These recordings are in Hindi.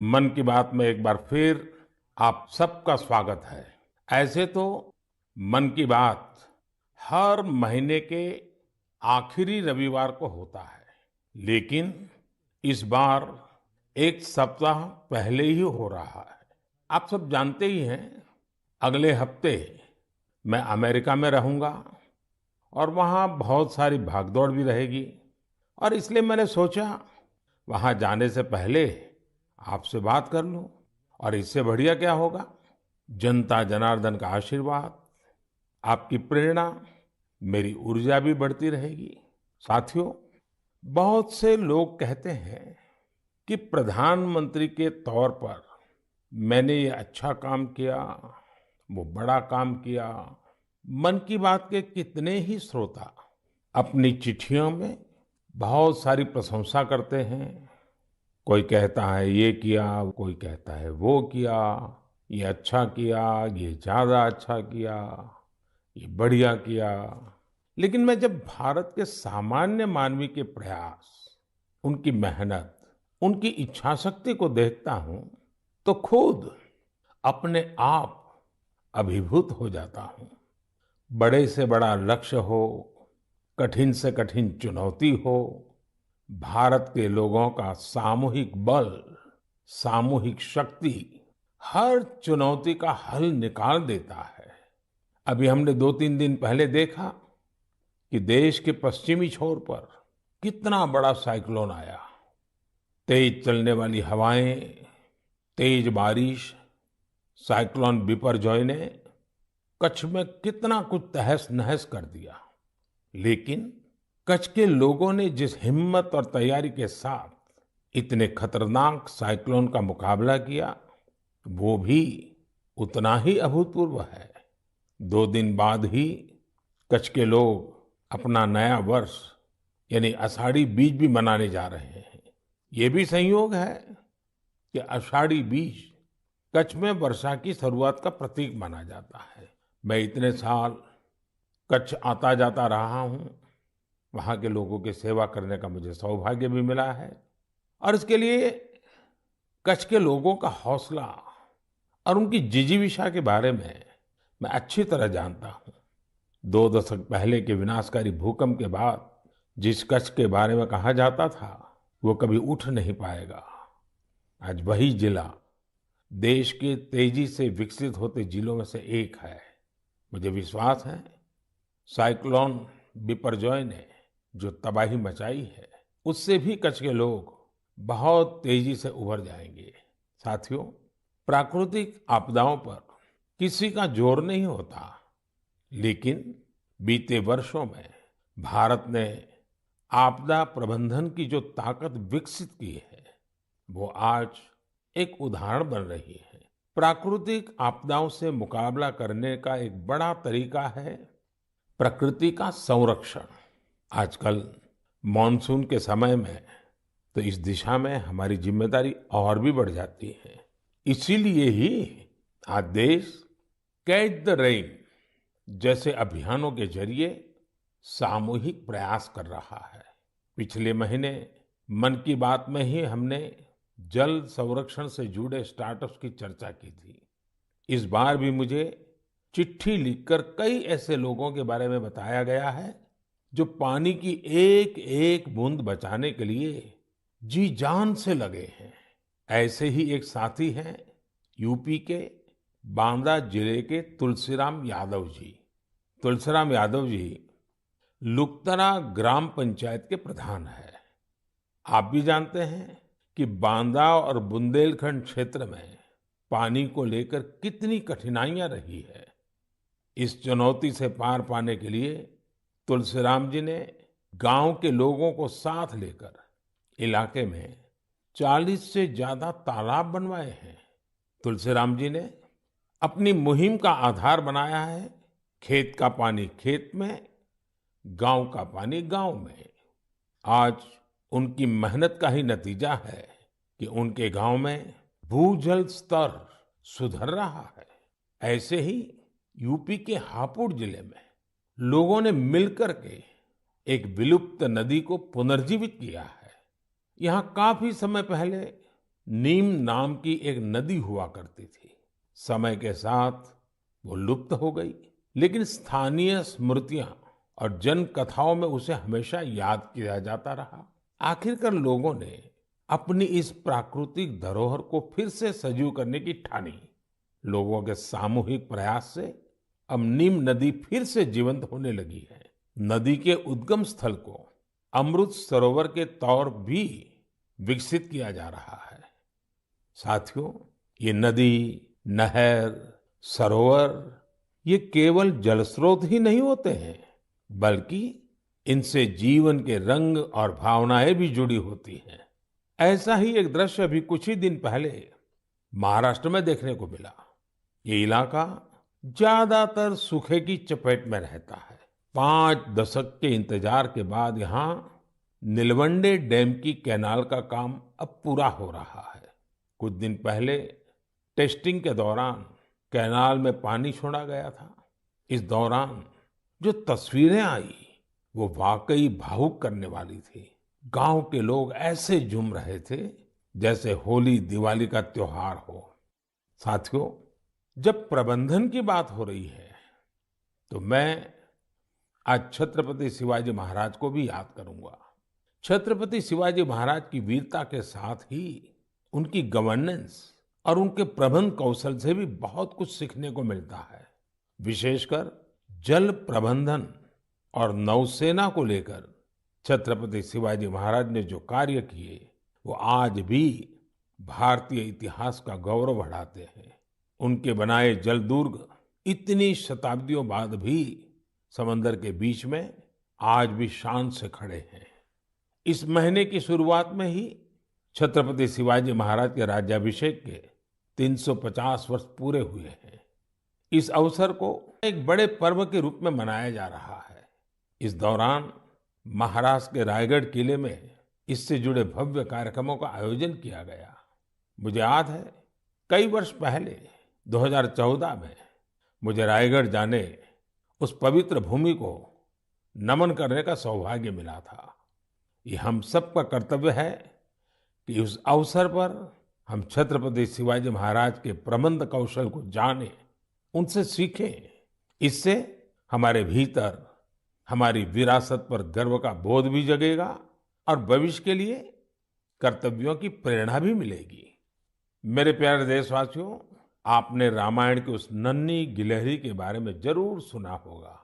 मन की बात में एक बार फिर आप सबका स्वागत है। ऐसे तो मन की बात हर महीने के आखिरी रविवार को होता है, लेकिन इस बार एक सप्ताह पहले ही हो रहा है। आप सब जानते ही हैं, अगले हफ्ते मैं अमेरिका में रहूंगा और वहाँ बहुत सारी भागदौड़ भी रहेगी और इसलिए मैंने सोचा वहाँ जाने से पहले आपसे बात कर लूं। और इससे बढ़िया क्या होगा, जनता जनार्दन का आशीर्वाद, आपकी प्रेरणा, मेरी ऊर्जा भी बढ़ती रहेगी। साथियों, बहुत से लोग कहते हैं कि प्रधानमंत्री के तौर पर मैंने ये अच्छा काम किया, वो बड़ा काम किया। मन की बात के कितने ही श्रोता अपनी चिट्ठियों में बहुत सारी प्रशंसा करते हैं। कोई कहता है ये किया, कोई कहता है वो किया, ये अच्छा किया, ये ज्यादा अच्छा किया, ये बढ़िया किया। लेकिन मैं जब भारत के सामान्य मानवी के प्रयास, उनकी मेहनत, उनकी इच्छा शक्ति को देखता हूं तो खुद अपने आप अभिभूत हो जाता हूं। बड़े से बड़ा लक्ष्य हो, कठिन से कठिन चुनौती हो, भारत के लोगों का सामूहिक बल, सामूहिक शक्ति हर चुनौती का हल निकाल देता है। अभी हमने 2-3 दिन पहले देखा कि देश के पश्चिमी छोर पर कितना बड़ा साइक्लोन आया। तेज चलने वाली हवाएं, तेज बारिश, साइक्लोन बिपरजॉय ने कच्छ में कितना कुछ तहस नहस कर दिया। लेकिन कच्छ के लोगों ने जिस हिम्मत और तैयारी के साथ इतने खतरनाक साइक्लोन का मुकाबला किया, वो भी उतना ही अभूतपूर्व है। 2 दिन बाद ही कच्छ के लोग अपना नया वर्ष यानी आषाढ़ी बीज भी मनाने जा रहे हैं। ये भी संयोग है कि आषाढ़ी बीज कच्छ में वर्षा की शुरुआत का प्रतीक माना जाता है। मैं इतने साल कच्छ आता जाता रहा हूँ, वहाँ के लोगों की सेवा करने का मुझे सौभाग्य भी मिला है और इसके लिए कच्छ के लोगों का हौसला और उनकी जिजीविषा के बारे में मैं अच्छी तरह जानता हूँ। 2 दशक पहले के विनाशकारी भूकंप के बाद जिस कच्छ के बारे में कहा जाता था वो कभी उठ नहीं पाएगा, आज वही जिला देश के तेजी से विकसित होते जिलों में से एक है। मुझे विश्वास है साइक्लोन बिपरजॉय ने जो तबाही मचाई है, उससे भी कच्छ के लोग बहुत तेजी से उभर जाएंगे। साथियों, प्राकृतिक आपदाओं पर किसी का जोर नहीं होता, लेकिन बीते वर्षों में भारत ने आपदा प्रबंधन की जो ताकत विकसित की है, वो आज एक उदाहरण बन रही है। प्राकृतिक आपदाओं से मुकाबला करने का एक बड़ा तरीका है प्रकृति का संरक्षण। आजकल मॉनसून के समय में तो इस दिशा में हमारी जिम्मेदारी और भी बढ़ जाती है। इसीलिए ही आज देश कैच द रेन जैसे अभियानों के जरिए सामूहिक प्रयास कर रहा है। पिछले महीने मन की बात में ही हमने जल संरक्षण से जुड़े स्टार्टअप्स की चर्चा की थी। इस बार भी मुझे चिट्ठी लिखकर कई ऐसे लोगों के बारे में बताया गया है जो पानी की एक एक बूंद बचाने के लिए जी जान से लगे हैं। ऐसे ही एक साथी हैं यूपी के बांदा जिले के तुलसीराम यादव जी। तुलसीराम यादव जी लुकतरा ग्राम पंचायत के प्रधान है। आप भी जानते हैं कि बांदा और बुंदेलखंड क्षेत्र में पानी को लेकर कितनी कठिनाइयां रही है। इस चुनौती से पार पाने के लिए तुलसीराम जी ने गांव के लोगों को साथ लेकर इलाके में 40 से ज्यादा तालाब बनवाए हैं। तुलसीराम जी ने अपनी मुहिम का आधार बनाया है खेत का पानी खेत में, गांव का पानी गांव में। आज उनकी मेहनत का ही नतीजा है कि उनके गांव में भूजल स्तर सुधर रहा है। ऐसे ही यूपी के हापुड़ जिले में लोगों ने मिलकर के एक विलुप्त नदी को पुनर्जीवित किया है। यहाँ काफी समय पहले नीम नाम की एक नदी हुआ करती थी। समय के साथ वो लुप्त हो गई, लेकिन स्थानीय स्मृतियां और जन कथाओं में उसे हमेशा याद किया जाता रहा। आखिरकार लोगों ने अपनी इस प्राकृतिक धरोहर को फिर से सजीव करने की ठानी। लोगों के सामूहिक प्रयास से अब नीम नदी फिर से जीवंत होने लगी है। नदी के उद्गम स्थल को अमृत सरोवर के तौर भी विकसित किया जा रहा है। साथियों, ये नदी, नहर, सरोवर, ये केवल जल स्रोत ही नहीं होते हैं, बल्कि इनसे जीवन के रंग और भावनाएं भी जुड़ी होती हैं। ऐसा ही एक दृश्य अभी कुछ ही दिन पहले महाराष्ट्र में देखने को मिला। ये इलाका ज्यादातर सूखे की चपेट में रहता है। 5 दशक के इंतजार के बाद यहाँ नीलवंडे डैम की कैनाल का काम अब पूरा हो रहा है। कुछ दिन पहले टेस्टिंग के दौरान कैनाल में पानी छोड़ा गया था। इस दौरान जो तस्वीरें आई वो वाकई भावुक करने वाली थी। गांव के लोग ऐसे झूम रहे थे जैसे होली दिवाली का त्योहार हो। साथियों, जब प्रबंधन की बात हो रही है तो मैं आज छत्रपति शिवाजी महाराज को भी याद करूंगा। छत्रपति शिवाजी महाराज की वीरता के साथ ही उनकी गवर्नेंस और उनके प्रबंध कौशल से भी बहुत कुछ सीखने को मिलता है। विशेषकर जल प्रबंधन और नौसेना को लेकर छत्रपति शिवाजी महाराज ने जो कार्य किए वो आज भी भारतीय इतिहास का गौरव बढ़ाते हैं। उनके बनाए जल दुर्ग इतनी शताब्दियों बाद भी समंदर के बीच में आज भी शान से खड़े हैं। इस महीने की शुरुआत में ही छत्रपति शिवाजी महाराज के राज्याभिषेक के 350 वर्ष पूरे हुए हैं। इस अवसर को एक बड़े पर्व के रूप में मनाया जा रहा है। इस दौरान महाराष्ट्र के रायगढ़ किले में इससे जुड़े भव्य कार्यक्रमों का आयोजन किया गया। मुझे याद है, कई वर्ष पहले 2014 में मुझे रायगढ़ जाने, उस पवित्र भूमि को नमन करने का सौभाग्य मिला था। ये हम सबका कर्तव्य है कि उस अवसर पर हम छत्रपति शिवाजी महाराज के प्रबंध कौशल को जानें, उनसे सीखें। इससे हमारे भीतर हमारी विरासत पर गर्व का बोध भी जगेगा और भविष्य के लिए कर्तव्यों की प्रेरणा भी मिलेगी। मेरे प्यारे देशवासियों, आपने रामायण की उस नन्ही गिलहरी के बारे में जरूर सुना होगा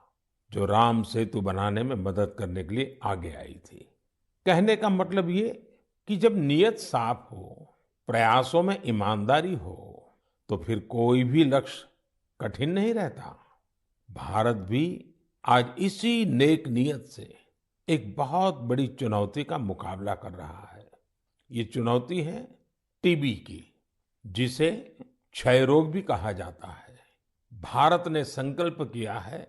जो राम सेतु बनाने में मदद करने के लिए आगे आई थी। कहने का मतलब ये कि जब नीयत साफ हो, प्रयासों में ईमानदारी हो, तो फिर कोई भी लक्ष्य कठिन नहीं रहता। भारत भी आज इसी नेक नियत से एक बहुत बड़ी चुनौती का मुकाबला कर रहा है। ये चुनौती है टीबी की, जिसे क्षय रोग भी कहा जाता है। भारत ने संकल्प किया है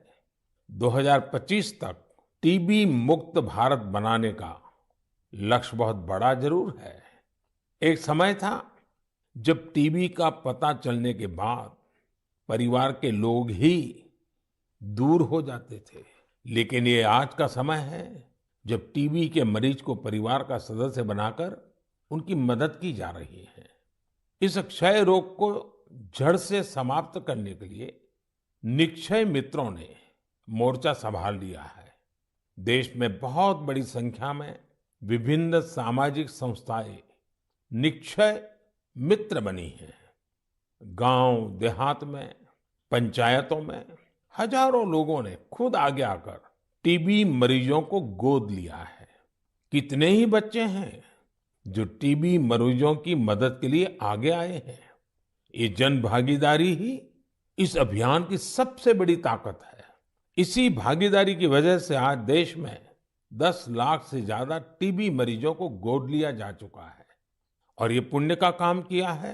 2025 तक टीबी मुक्त भारत बनाने का। लक्ष्य बहुत बड़ा जरूर है। एक समय था जब टीबी का पता चलने के बाद परिवार के लोग ही दूर हो जाते थे, लेकिन ये आज का समय है जब टीबी के मरीज को परिवार का सदस्य बनाकर उनकी मदद की जा रही है। इस क्षय रोग को जड़ से समाप्त करने के लिए निक्षय मित्रों ने मोर्चा संभाल लिया है। देश में बहुत बड़ी संख्या में विभिन्न सामाजिक संस्थाएं निक्षय मित्र बनी हैं। गांव देहात में, पंचायतों में हजारों लोगों ने खुद आगे आकर टीबी मरीजों को गोद लिया है। कितने ही बच्चे हैं जो टीबी मरीजों की मदद के लिए आगे आए हैं। ये जन भागीदारी ही इस अभियान की सबसे बड़ी ताकत है। इसी भागीदारी की वजह से आज देश में 10 लाख से ज्यादा टीबी मरीजों को गोद लिया जा चुका है। और ये पुण्य का काम किया है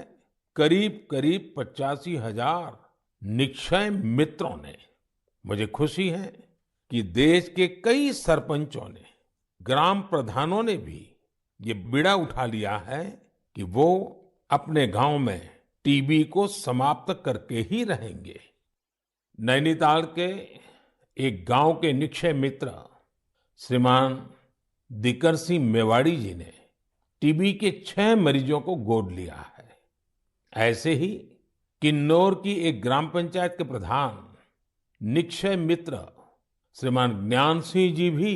करीब करीब 85,000 निक्षय मित्रों ने। मुझे खुशी है कि देश के कई सरपंचों ने, ग्राम प्रधानों ने भी ये बीड़ा उठा लिया है कि वो अपने गांव में टीबी को समाप्त करके ही रहेंगे। नैनीताल के एक गांव के निक्षय मित्र श्रीमान दिकर सिंह मेवाड़ी जी ने टीबी के 6 मरीजों को गोद लिया है। ऐसे ही किन्नौर की एक ग्राम पंचायत के प्रधान निक्षय मित्र श्रीमान ज्ञान सिंह जी भी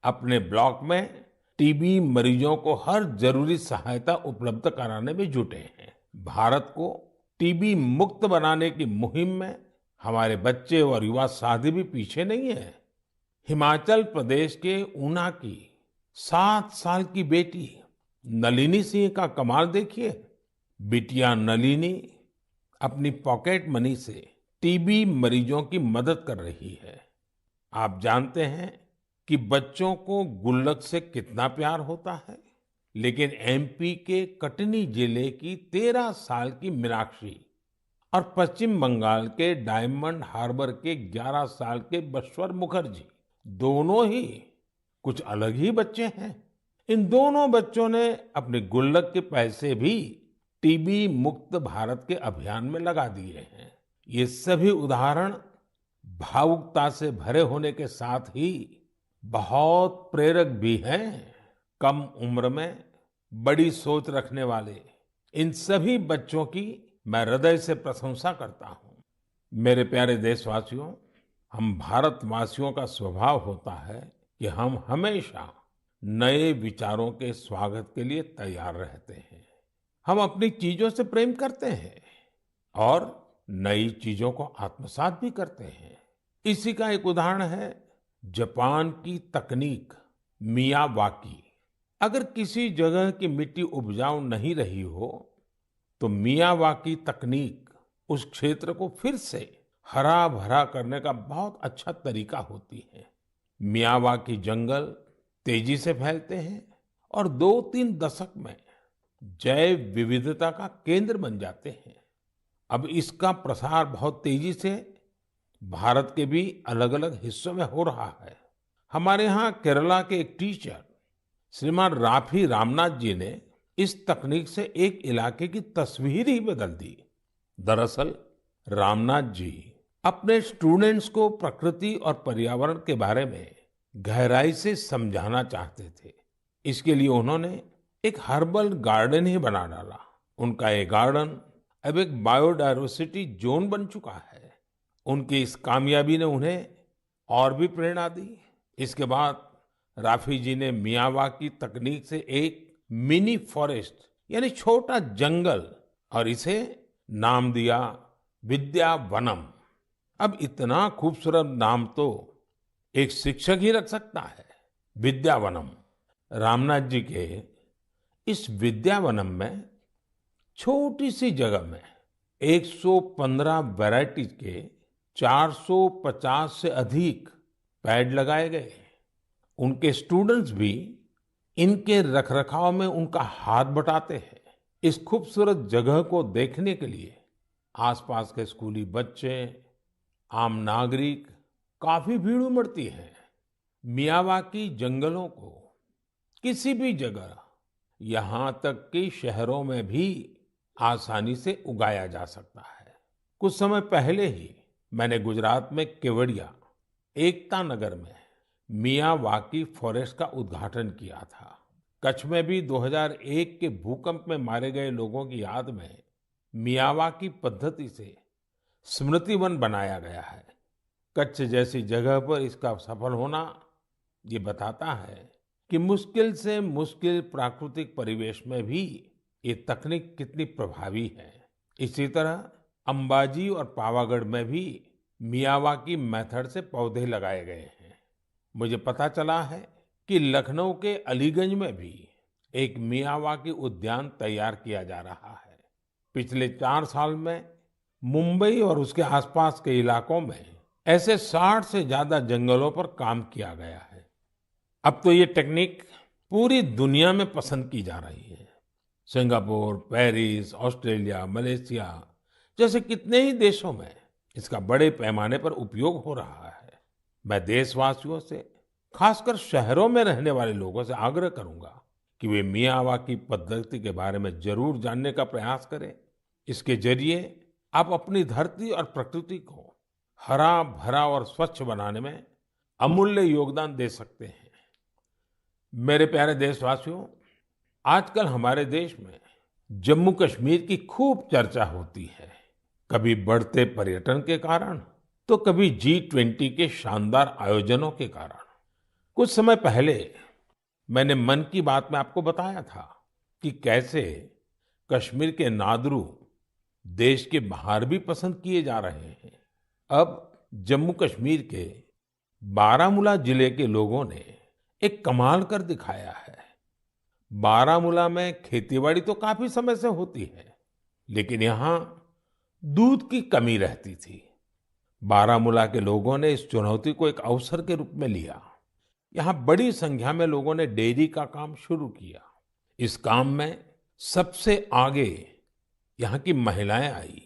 अपने ब्लॉक में टीबी मरीजों को हर जरूरी सहायता उपलब्ध कराने में जुटे हैं। भारत को टीबी मुक्त बनाने की मुहिम में हमारे बच्चे और युवा साथी भी पीछे नहीं है। हिमाचल प्रदेश के ऊना की 7 साल की बेटी नलिनी सिंह का कमाल देखिए। बिटिया नलिनी अपनी पॉकेट मनी से टीबी मरीजों की मदद कर रही है। आप जानते हैं कि बच्चों को गुल्लक से कितना प्यार होता है, लेकिन एमपी के कटनी जिले की 13 साल की मीनाक्षी और पश्चिम बंगाल के डायमंड हार्बर के 11 साल के बश्वर मुखर्जी दोनों ही कुछ अलग ही बच्चे हैं। इन दोनों बच्चों ने अपने गुल्लक के पैसे भी टीबी मुक्त भारत के अभियान में लगा दिए हैं। ये सभी उदाहरण भावुकता से भरे होने के साथ ही बहुत प्रेरक भी हैं। कम उम्र में बड़ी सोच रखने वाले इन सभी बच्चों की मैं हृदय से प्रशंसा करता हूं। मेरे प्यारे देशवासियों, हम भारतवासियों का स्वभाव होता है कि हम हमेशा नए विचारों के स्वागत के लिए तैयार रहते हैं। हम अपनी चीजों से प्रेम करते हैं और नई चीजों को आत्मसात भी करते हैं। इसी का एक उदाहरण है जापान की तकनीक मियावाकी। अगर किसी जगह की मिट्टी उपजाऊ नहीं रही हो तो मियावाकी तकनीक उस क्षेत्र को फिर से हरा भरा करने का बहुत अच्छा तरीका होती है। मियावाकी जंगल तेजी से फैलते हैं और 2-3 दशक में जैव विविधता का केंद्र बन जाते हैं। अब इसका प्रसार बहुत तेजी से भारत के भी अलग अलग हिस्सों में हो रहा है। हमारे यहाँ केरला के एक टीचर श्रीमान राफी रामनाथ जी ने इस तकनीक से एक इलाके की तस्वीर ही बदल दी। दरअसल रामनाथ जी अपने स्टूडेंट्स को प्रकृति और पर्यावरण के बारे में गहराई से समझाना चाहते थे। इसके लिए उन्होंने एक हर्बल गार्डन ही बना डाला। उनका ये गार्डन अब एक बायोडायवर्सिटी जोन बन चुका है। उनकी इस कामयाबी ने उन्हें और भी प्रेरणा दी। इसके बाद राफी जी ने मियावाकी तकनीक से एक मिनी फॉरेस्ट यानी छोटा जंगल और इसे नाम दिया विद्यावनम। अब इतना खूबसूरत नाम तो एक शिक्षक ही रख सकता है, विद्यावनम। रामनाथ जी के इस विद्यावनम में छोटी सी जगह में 115 वैरायटीज के 450 से अधिक पेड़ लगाए गए। उनके स्टूडेंट्स भी इनके रखरखाव में उनका हाथ बटाते हैं। इस खूबसूरत जगह को देखने के लिए आसपास के स्कूली बच्चे, आम नागरिक काफी भीड़ उमड़ती है। मियावाकी जंगलों को किसी भी जगह, यहाँ तक कि शहरों में भी आसानी से उगाया जा सकता है। कुछ समय पहले ही मैंने गुजरात में केवड़िया एकता नगर में मियावाकी फॉरेस्ट का उद्घाटन किया था। कच्छ में भी 2001 के भूकंप में मारे गए लोगों की याद में मियावाकी पद्धति से स्मृति वन बनाया गया है। कच्छ जैसी जगह पर इसका सफल होना ये बताता है कि मुश्किल से मुश्किल प्राकृतिक परिवेश में भी ये तकनीक कितनी प्रभावी है। इसी तरह अंबाजी और पावागढ़ में भी मियावाकी मेथड से पौधे लगाए गए हैं। मुझे पता चला है कि लखनऊ के अलीगंज में भी एक मियावाकी उद्यान तैयार किया जा रहा है। पिछले 4 साल में मुंबई और उसके आसपास के इलाकों में ऐसे 60 से ज्यादा जंगलों पर काम किया गया है। अब तो ये टेक्निक पूरी दुनिया में पसंद की जा रही है। सिंगापुर, पेरिस, ऑस्ट्रेलिया, मलेशिया जैसे कितने ही देशों में इसका बड़े पैमाने पर उपयोग हो रहा है। मैं देशवासियों से, खासकर शहरों में रहने वाले लोगों से आग्रह करूंगा कि वे मियावाकी पद्धति के बारे में जरूर जानने का प्रयास करें। इसके जरिए आप अपनी धरती और प्रकृति को हरा भरा और स्वच्छ बनाने में अमूल्य योगदान दे सकते हैं। मेरे प्यारे देशवासियों, आजकल हमारे देश में जम्मू कश्मीर की खूब चर्चा होती है। कभी बढ़ते पर्यटन के कारण, तो कभी G20 के शानदार आयोजनों के कारण। कुछ समय पहले मैंने मन की बात में आपको बताया था कि कैसे कश्मीर के नादरू देश के बाहर भी पसंद किए जा रहे हैं। अब जम्मू कश्मीर के बारामूला जिले के लोगों ने एक कमाल कर दिखाया है। बारामूला में खेतीबाड़ी तो काफी समय से होती है, लेकिन यहाँ दूध की कमी रहती थी। बारामूला के लोगों ने इस चुनौती को एक अवसर के रूप में लिया। यहाँ बड़ी संख्या में लोगों ने डेयरी का काम शुरू किया। इस काम में सबसे आगे यहाँ की महिलाएं आई।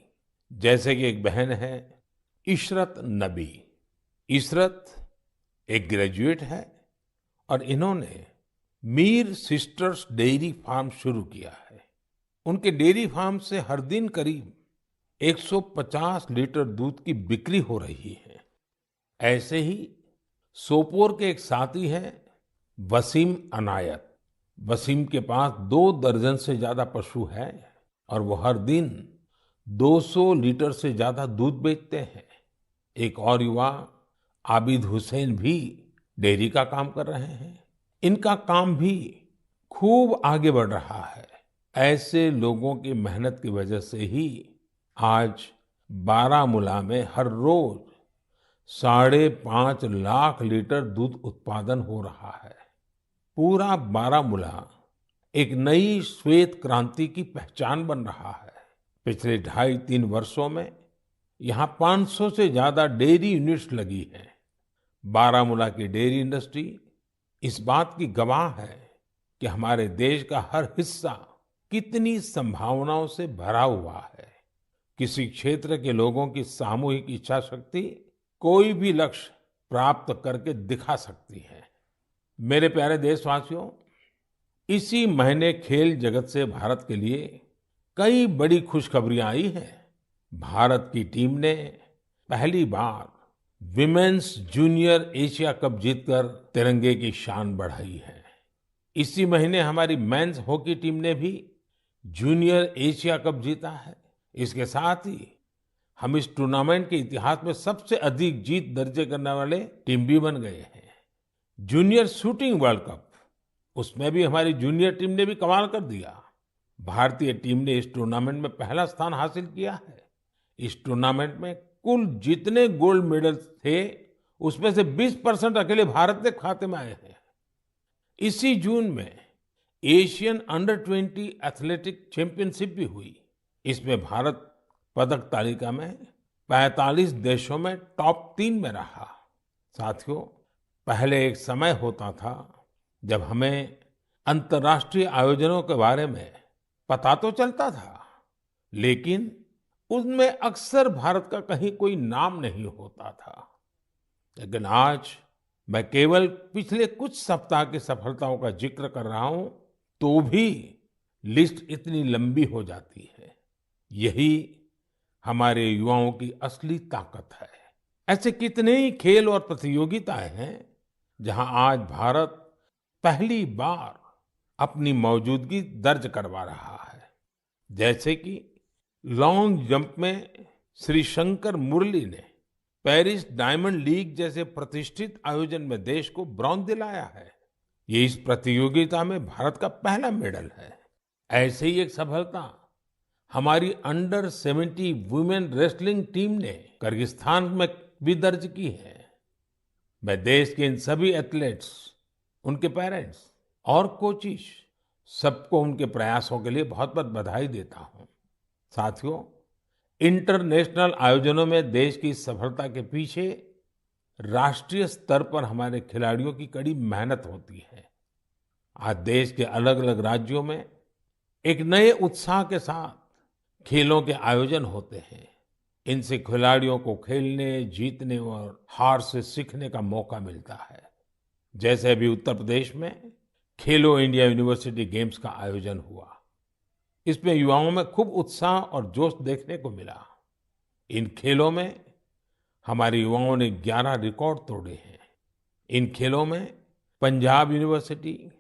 जैसे कि एक बहन है, इशरत नबी। इशरत एक ग्रेजुएट है और इन्होंने मीर सिस्टर्स डेयरी फार्म शुरू किया है। उनके डेयरी फार्म से हर दिन करीब 150 लीटर दूध की बिक्री हो रही है। ऐसे ही सोपोर के एक साथी हैं वसीम अनायत। वसीम के पास 2 दर्जन से ज्यादा पशु हैं और वो हर दिन 200 लीटर से ज्यादा दूध बेचते हैं। एक और युवा आबिद हुसैन भी डेयरी का काम कर रहे हैं। इनका काम भी खूब आगे बढ़ रहा है। ऐसे लोगों की मेहनत की वजह से ही आज बारामूला में हर रोज 5.5 लाख दूध उत्पादन हो रहा है। पूरा बारामूला एक नई श्वेत क्रांति की पहचान बन रहा है। पिछले 2.5-3 वर्षों में यहाँ 500 से ज्यादा डेयरी यूनिट्स लगी हैं। बारामूला की डेयरी इंडस्ट्री इस बात की गवाह है कि हमारे देश का हर हिस्सा कितनी संभावनाओं से भरा हुआ है। किसी क्षेत्र के लोगों की सामूहिक इच्छा शक्ति कोई भी लक्ष्य प्राप्त करके दिखा सकती है। मेरे प्यारे देशवासियों, इसी महीने खेल जगत से भारत के लिए कई बड़ी खुशखबरियां आई हैं। भारत की टीम ने पहली बार विमेन्स जूनियर एशिया कप जीतकर तिरंगे की शान बढ़ाई है। इसी महीने हमारी मेंस हॉकी टीम ने भी जूनियर एशिया कप जीता है। इसके साथ ही हम इस टूर्नामेंट के इतिहास में सबसे अधिक जीत दर्ज करने वाले टीम भी बन गए हैं। जूनियर शूटिंग वर्ल्ड कप, उसमें भी हमारी जूनियर टीम ने भी कमाल कर दिया। भारतीय टीम ने इस टूर्नामेंट में पहला स्थान हासिल किया है। इस टूर्नामेंट में कुल जितने गोल्ड मेडल थे, उसमें से 20% अकेले भारत के खाते में आए हैं। इसी जून में एशियन अंडर-20 एथलेटिक चैंपियनशिप भी हुई। इसमें भारत पदक तालिका में 45 देशों में टॉप 3 में रहा। साथियों, पहले एक समय होता था जब हमें अंतर्राष्ट्रीय आयोजनों के बारे में पता तो चलता था, लेकिन उनमें अक्सर भारत का कहीं कोई नाम नहीं होता था। लेकिन आज मैं केवल पिछले कुछ सप्ताह की सफलताओं का जिक्र कर रहा हूं, तो भी लिस्ट इतनी लंबी हो जाती है। यही हमारे युवाओं की असली ताकत है। ऐसे कितने ही खेल और प्रतियोगिताएं हैं जहां आज भारत पहली बार अपनी मौजूदगी दर्ज करवा रहा है। जैसे कि लॉन्ग जंप में श्री शंकर मुरली ने पेरिस डायमंड लीग जैसे प्रतिष्ठित आयोजन में देश को ब्रॉन्ज दिलाया है। ये इस प्रतियोगिता में भारत का पहला मेडल है। ऐसे ही एक सफलता हमारी अंडर 70 वुमेन रेसलिंग टीम ने किर्गिस्तान में भी दर्ज की है। मैं देश के इन सभी एथलीट्स, उनके पेरेंट्स और कोचेस, सबको उनके प्रयासों के लिए बहुत बहुत बधाई देता हूं। साथियों, इंटरनेशनल आयोजनों में देश की सफलता के पीछे राष्ट्रीय स्तर पर हमारे खिलाड़ियों की कड़ी मेहनत होती है। आज देश के अलग अलग राज्यों में एक नए उत्साह के साथ खेलों के आयोजन होते हैं। इनसे खिलाड़ियों को खेलने, जीतने और हार से सीखने का मौका मिलता है। जैसे अभी उत्तर प्रदेश में खेलो इंडिया यूनिवर्सिटी गेम्स का आयोजन हुआ। इसमें युवाओं में खूब उत्साह और जोश देखने को मिला। इन खेलों में हमारे युवाओं ने 11 रिकॉर्ड तोड़े हैं। इन खेलों में पंजाब यूनिवर्सिटी,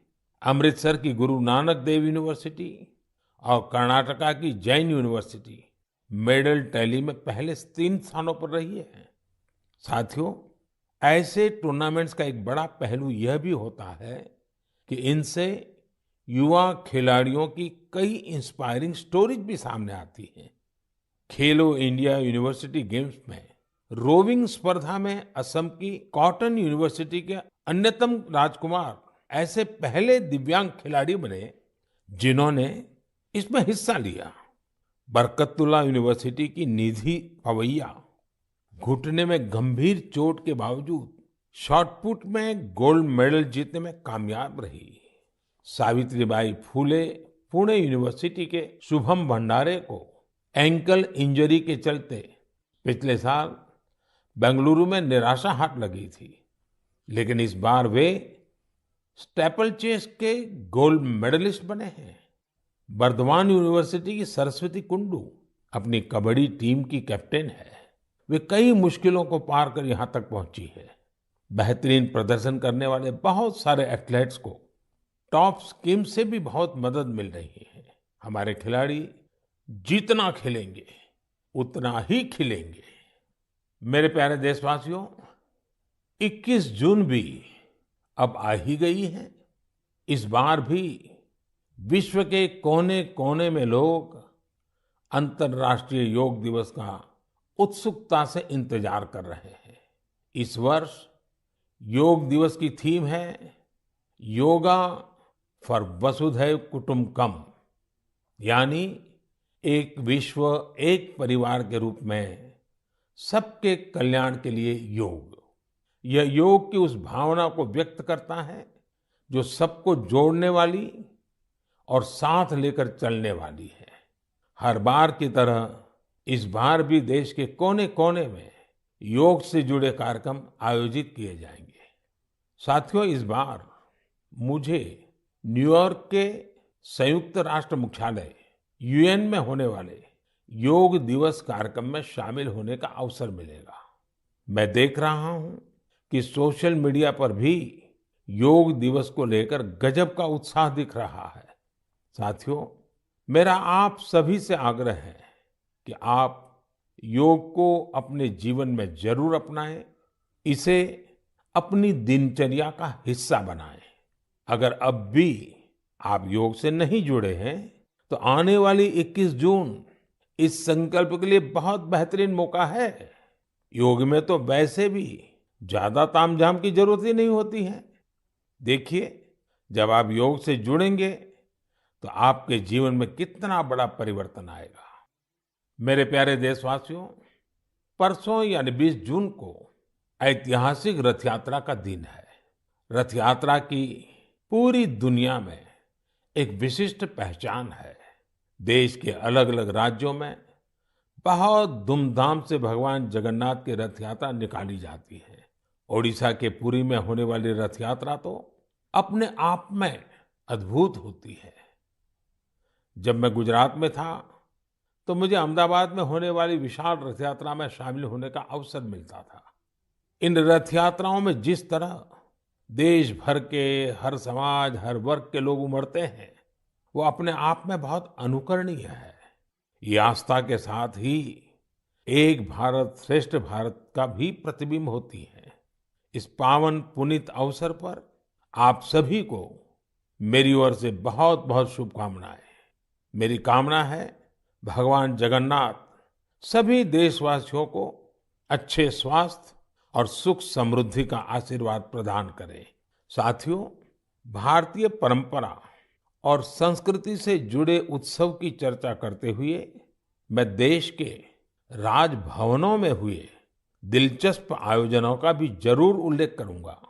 अमृतसर की गुरु नानक देव यूनिवर्सिटी और कर्नाटका की जैन यूनिवर्सिटी मेडल टैली में पहले 3 स्थानों पर रही है। साथियों, ऐसे टूर्नामेंट्स का एक बड़ा पहलू यह भी होता है कि इनसे युवा खिलाड़ियों की कई इंस्पायरिंग स्टोरीज भी सामने आती हैं। खेलो इंडिया यूनिवर्सिटी गेम्स में रोविंग स्पर्धा में असम की कॉटन यूनिवर्सिटी के अन्यतम राजकुमार ऐसे पहले दिव्यांग खिलाड़ी बने जिन्होंने इसमें हिस्सा लिया। बरकतुल्ला यूनिवर्सिटी की निधि पवैया घुटने में गंभीर चोट के बावजूद शॉटपुट में गोल्ड मेडल जीतने में कामयाब रही। सावित्रीबाई फूले पुणे यूनिवर्सिटी के शुभम भंडारे को एंकल इंजरी के चलते पिछले साल बेंगलुरु में निराशा हाथ लगी थी, लेकिन इस बार वे स्टेपल चेस के गोल्ड मेडलिस्ट बने हैं। बर्दवान यूनिवर्सिटी की सरस्वती कुंडू अपनी कबड्डी टीम की कैप्टन है। वे कई मुश्किलों को पार कर यहाँ तक पहुंची है। बेहतरीन प्रदर्शन करने वाले बहुत सारे एथलीट्स को टॉप स्कीम से भी बहुत मदद मिल रही है। हमारे खिलाड़ी जितना खेलेंगे उतना ही खिलेंगे। मेरे प्यारे देशवासियों, 21 जून भी अब आ ही गई है। इस बार भी विश्व के कोने-कोने में लोग अंतर्राष्ट्रीय योग दिवस का उत्सुकता से इंतजार कर रहे हैं। इस वर्ष योग दिवस की थीम है योगा फॉर वसुधैव कुटुंबकम, यानी एक विश्व एक परिवार के रूप में सबके कल्याण के लिए योग। यह योग की उस भावना को व्यक्त करता है जो सबको जोड़ने वाली और साथ लेकर चलने वाली है। हर बार की तरह इस बार भी देश के कोने-कोने में योग से जुड़े कार्यक्रम आयोजित किए जाएंगे। साथियों, इस बार मुझे न्यूयॉर्क के संयुक्त राष्ट्र मुख्यालय यूएन में होने वाले योग दिवस कार्यक्रम में शामिल होने का अवसर मिलेगा। मैं देख रहा हूं कि सोशल मीडिया पर भी योग दिवस को लेकर गजब का उत्साह दिख रहा है। साथियों, मेरा आप सभी से आग्रह है कि आप योग को अपने जीवन में जरूर अपनाएं, इसे अपनी दिनचर्या का हिस्सा बनाएं। अगर अब भी आप योग से नहीं जुड़े हैं, तो आने वाली 21 जून इस संकल्प के लिए बहुत बेहतरीन मौका है। योग में तो वैसे भी ज्यादा तामझाम की जरूरत ही नहीं होती है। देखिए, जब आप योग से जुड़ेंगे तो आपके जीवन में कितना बड़ा परिवर्तन आएगा। मेरे प्यारे देशवासियों, परसों यानी 20 जून को ऐतिहासिक रथ यात्रा का दिन है। रथ यात्रा की पूरी दुनिया में एक विशिष्ट पहचान है। देश के अलग-अलग राज्यों में बहुत धूमधाम से भगवान जगन्नाथ की रथ यात्रा निकाली जाती है। ओडिशा के पुरी में होने वाली रथ यात्रा तो अपने आप में अद्भुत होती है। जब मैं गुजरात में था तो मुझे अहमदाबाद में होने वाली विशाल रथ यात्रा में शामिल होने का अवसर मिलता था। इन रथ यात्राओं में जिस तरह देश भर के हर समाज, हर वर्ग के लोग उमड़ते हैं, वो अपने आप में बहुत अनुकरणीय है। ये आस्था के साथ ही एक भारत श्रेष्ठ भारत का भी प्रतिबिंब होती है। इस पावन पुनीत अवसर पर आप सभी को मेरी ओर से बहुत बहुत शुभकामनाएं। मेरी कामना है भगवान जगन्नाथ सभी देशवासियों को अच्छे स्वास्थ्य और सुख समृद्धि का आशीर्वाद प्रदान करें। साथियों, भारतीय परंपरा और संस्कृति से जुड़े उत्सव की चर्चा करते हुए मैं देश के राजभवनों में हुए दिलचस्प आयोजनों का भी जरूर उल्लेख करूंगा।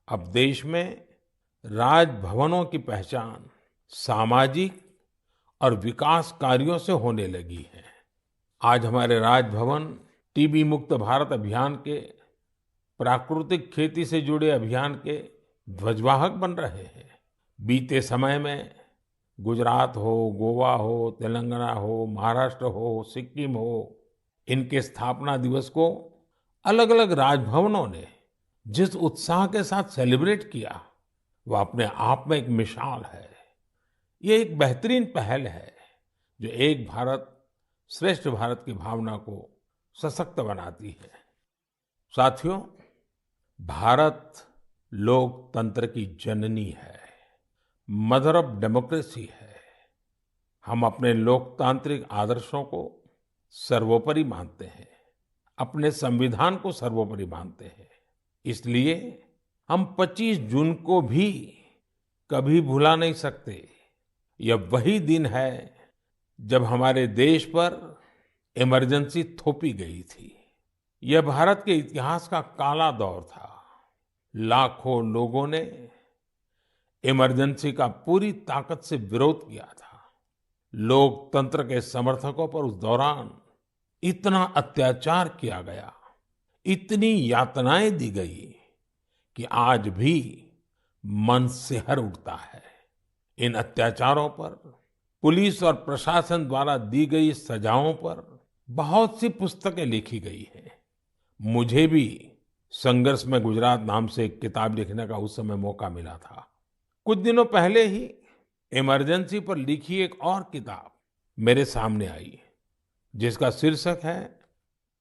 अब देश में राजभवनों की पहचान सामाजिक और विकास कार्यों से होने लगी है। आज हमारे राजभवन टीबी मुक्त भारत अभियान के, प्राकृतिक खेती से जुड़े अभियान के ध्वजवाहक बन रहे हैं। बीते समय में गुजरात हो, गोवा हो, तेलंगाना हो, महाराष्ट्र हो, सिक्किम हो, इनके स्थापना दिवस को अलग-अलग राजभवनों ने जिस उत्साह के साथ सेलिब्रेट किया, वो अपने आप में एक मिसाल है। ये एक बेहतरीन पहल है जो एक भारत श्रेष्ठ भारत की भावना को सशक्त बनाती है। साथियों, भारत लोकतंत्र की जननी है, मदर ऑफ डेमोक्रेसी है। हम अपने लोकतांत्रिक आदर्शों को सर्वोपरि मानते हैं, अपने संविधान को सर्वोपरि मानते हैं। इसलिए हम 25 जून को भी कभी भुला नहीं सकते। यह वही दिन है जब हमारे देश पर इमरजेंसी थोपी गई थी। यह भारत के इतिहास का काला दौर था। लाखों लोगों ने इमरजेंसी का पूरी ताकत से विरोध किया था। लोकतंत्र के समर्थकों पर उस दौरान इतना अत्याचार किया गया, इतनी यातनाएं दी गई कि आज भी मन सिहर उठता है। इन अत्याचारों पर, पुलिस और प्रशासन द्वारा दी गई सजाओं पर बहुत सी पुस्तकें लिखी गई हैं। मुझे भी संघर्ष में गुजरात नाम से एक किताब लिखने का उस समय मौका मिला था। कुछ दिनों पहले ही इमरजेंसी पर लिखी एक और किताब मेरे सामने आई, जिसका शीर्षक है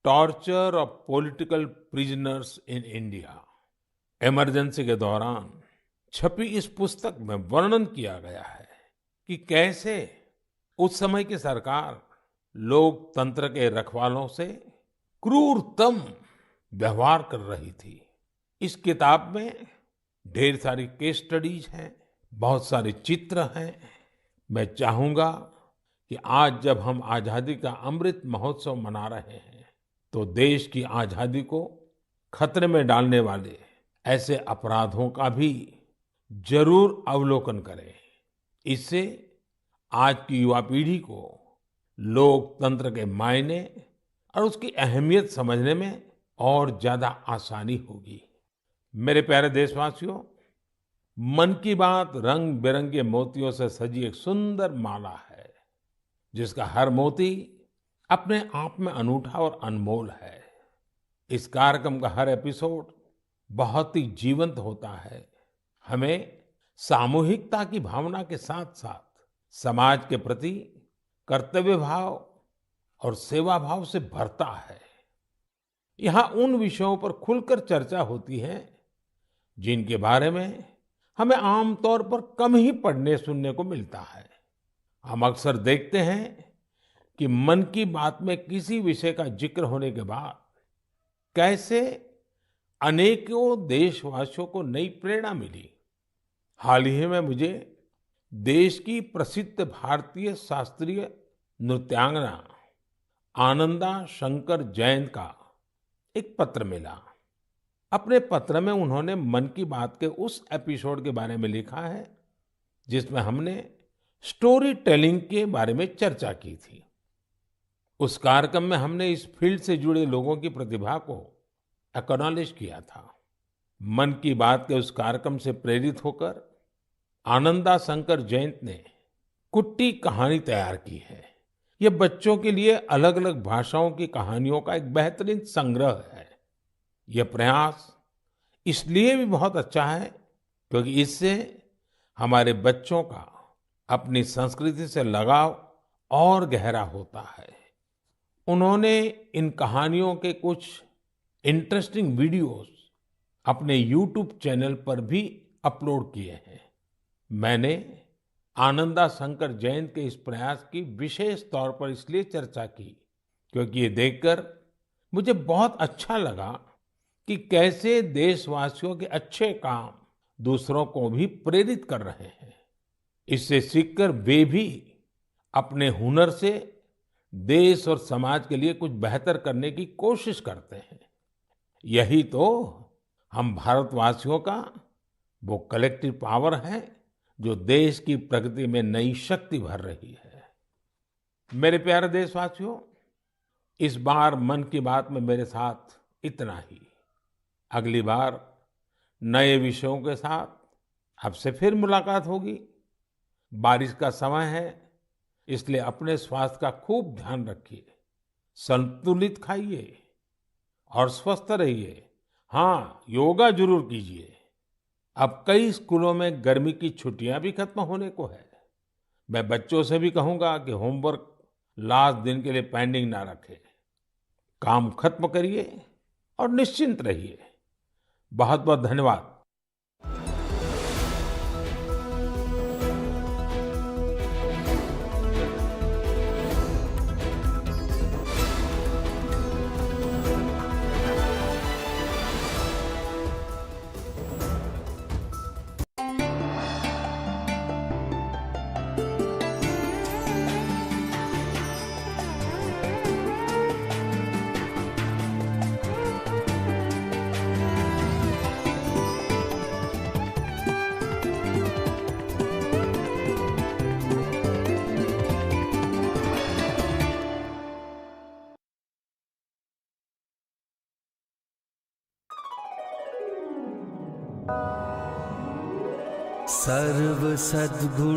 torture of political prisoners in India. Emergency के दौरान छपी इस पुस्तक में वर्णन किया गया है कि कैसे उस समय की सरकार लोकतंत्र के रखवालों से क्रूरतम व्यवहार कर रही थी। इस किताब में ढेर सारी केस स्टडीज हैं, बहुत सारे चित्र हैं। मैं चाहूंगा कि आज जब हम आजादी का अमृत महोत्सव मना रहे हैं, तो देश की आजादी को खतरे में डालने वाले ऐसे अपराधों का भी जरूर अवलोकन करें। इससे आज की युवा पीढ़ी को लोकतंत्र के मायने और उसकी अहमियत समझने में और ज्यादा आसानी होगी। मेरे प्यारे देशवासियों, मन की बात रंग बिरंगे मोतियों से सजी एक सुंदर माला है, जिसका हर मोती अपने आप में अनूठा और अनमोल है। इस कार्यक्रम का हर एपिसोड बहुत ही जीवंत होता है, हमें सामूहिकता की भावना के साथ साथ समाज के प्रति कर्तव्य भाव और सेवा भाव से भरता है। यहाँ उन विषयों पर खुलकर चर्चा होती है जिनके बारे में हमें आमतौर पर कम ही पढ़ने सुनने को मिलता है। हम अक्सर देखते हैं कि मन की बात में किसी विषय का जिक्र होने के बाद कैसे अनेकों देशवासियों को नई प्रेरणा मिली। हाल ही में मुझे देश की प्रसिद्ध भारतीय शास्त्रीय नृत्यांगना आनंदा शंकर जयंत का एक पत्र मिला। अपने पत्र में उन्होंने मन की बात के उस एपिसोड के बारे में लिखा है जिसमें हमने स्टोरी टेलिंग के बारे में चर्चा की थी। उस कार्यक्रम में हमने इस फील्ड से जुड़े लोगों की प्रतिभा को एक्नॉलेज किया था। मन की बात के उस कार्यक्रम से प्रेरित होकर आनंदा शंकर जयंत ने कुट्टी कहानी तैयार की है। ये बच्चों के लिए अलग अलग भाषाओं की कहानियों का एक बेहतरीन संग्रह है। यह प्रयास इसलिए भी बहुत अच्छा है क्योंकि इससे हमारे बच्चों का अपनी संस्कृति से लगाव और गहरा होता है। उन्होंने इन कहानियों के कुछ इंटरेस्टिंग वीडियोस अपने YouTube चैनल पर भी अपलोड किए हैं। मैंने आनंदा शंकर जयंत के इस प्रयास की विशेष तौर पर इसलिए चर्चा की क्योंकि ये देखकर मुझे बहुत अच्छा लगा कि कैसे देशवासियों के अच्छे काम दूसरों को भी प्रेरित कर रहे हैं। इससे सीखकर वे भी अपने हुनर से देश और समाज के लिए कुछ बेहतर करने की कोशिश करते हैं। यही तो हम भारतवासियों का वो कलेक्टिव पावर है जो देश की प्रगति में नई शक्ति भर रही है। मेरे प्यारे देशवासियों, इस बार मन की बात में मेरे साथ इतना ही। अगली बार नए विषयों के साथ आपसे फिर मुलाकात होगी। बारिश का समय है, इसलिए अपने स्वास्थ्य का खूब ध्यान रखिए, संतुलित खाइए और स्वस्थ रहिए। हाँ, योगा जरूर कीजिए। अब कई स्कूलों में गर्मी की छुट्टियां भी खत्म होने को है। मैं बच्चों से भी कहूंगा कि होमवर्क लास्ट दिन के लिए पेंडिंग ना रखें। काम खत्म करिए और निश्चिंत रहिए। बहुत बहुत धन्यवाद। सर्व सद्गुण